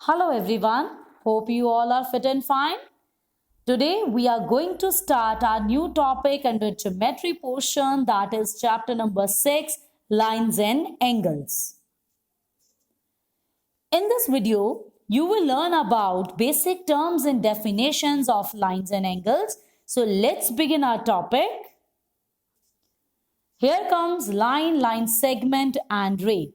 Hello everyone, hope you all are fit and fine. Today we are going to start our new topic under geometry portion, that is chapter number 6, lines and angles. In this video, you will learn about basic terms and definitions of lines and angles. So let's begin our topic. Here comes line segment and ray.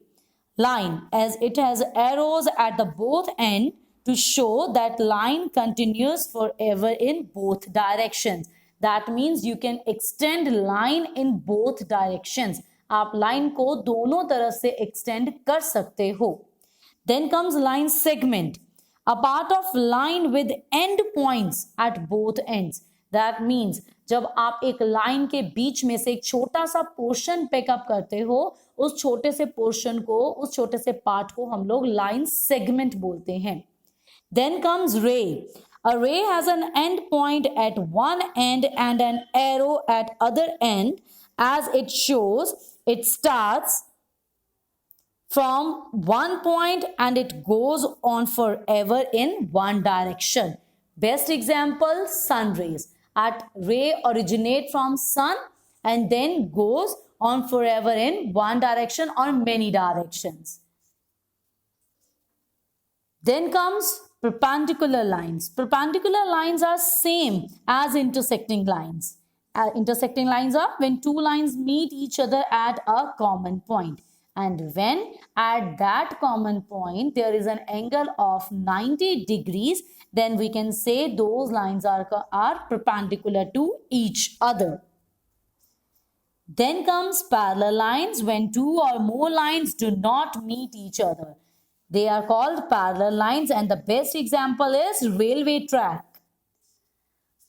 Line, as it has arrows at the both end to show that line continues forever in both directions. That means you can extend line in both directions. आप line को दोनों तरफ से extend कर सकते हो. Then comes line segment, a part of line with end points at both ends. That means जब आप एक लाइन के बीच में से एक छोटा सा पोर्शन पिकअप करते हो, उस छोटे से पोर्शन को, उस छोटे से पार्ट को हम लोग लाइन सेगमेंट बोलते हैं. Then comes ray. A ray has an end point at one end and an arrow at other end. As it shows, it starts from one point and it goes on forever in one direction. Best example, sun rays. At ray originate from sun and then goes on forever in one direction or many directions. Then comes perpendicular lines. Perpendicular lines are same as intersecting lines. Intersecting lines are when two lines meet each other at a common point. And when at that common point there is an angle of 90 degrees, then we can say those lines are perpendicular to each other. Then comes parallel lines, when two or more lines do not meet each other. They are called parallel lines, and the best example is railway track.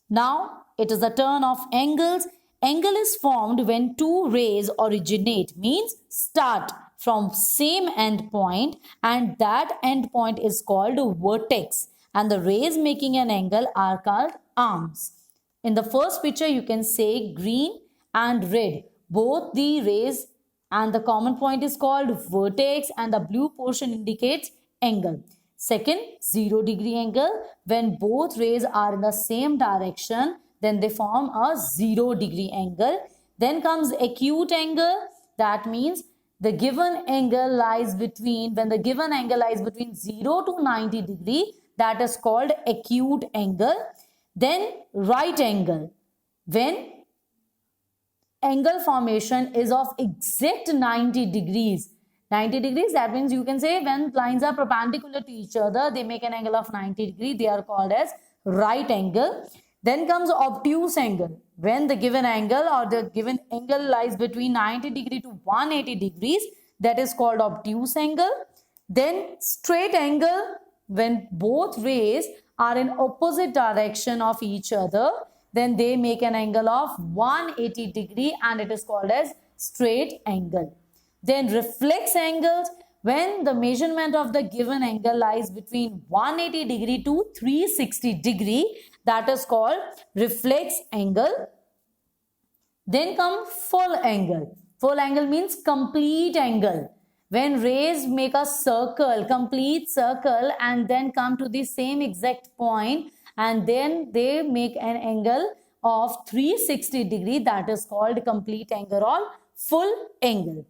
Now it is the turn of angles. Angle is formed when two rays originate, means start from same end point, and that end point is called vertex, and the rays making an angle are called arms. In the first picture you can say green and red, both the rays, and the common point is called vertex, and the blue portion indicates angle. Second, 0 degree angle, when both rays are in the same direction, then they form a 0 degree angle. Then comes acute angle. That means the given angle lies between, when the given angle lies between 0 to 90 degree, that is called acute angle. Then right angle, when angle formation is of exact 90 degrees. 90 degrees, that means you can say when lines are perpendicular to each other, they make an angle of 90 degrees. They are called as right angle. Then comes obtuse angle, when the given angle or the given angle lies between 90 degree to 180 degrees, that is called obtuse angle. Then straight angle, when both rays are in opposite direction of each other, then they make an angle of 180 degree and it is called as straight angle. Then reflex angles, when the measurement of the given angle lies between 180 degree to 360 degree, that is called reflex angle. Then come full angle. Full angle means complete angle. When rays make a circle, complete circle, and then come to the same exact point, and then they make an angle of 360 degree, that is called complete angle or full angle.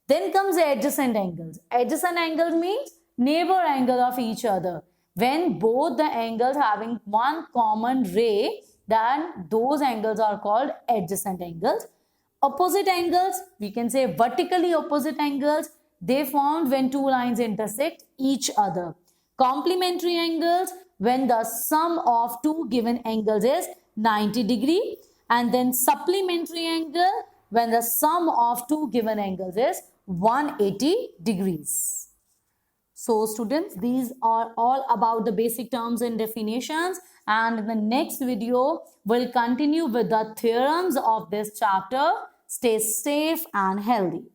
Then comes adjacent angles. Adjacent angles means neighbor angle of each other. When both the angles having one common ray, then those angles are called adjacent angles. Opposite angles, we can say vertically opposite angles. They formed when two lines intersect each other. Complementary angles, when the sum of two given angles is 90 degree. And then supplementary angle, when the sum of two given angles is 180 degrees. So students, these are all about the basic terms and definitions, and in the next video we'll continue with the theorems of this chapter. Stay safe and healthy.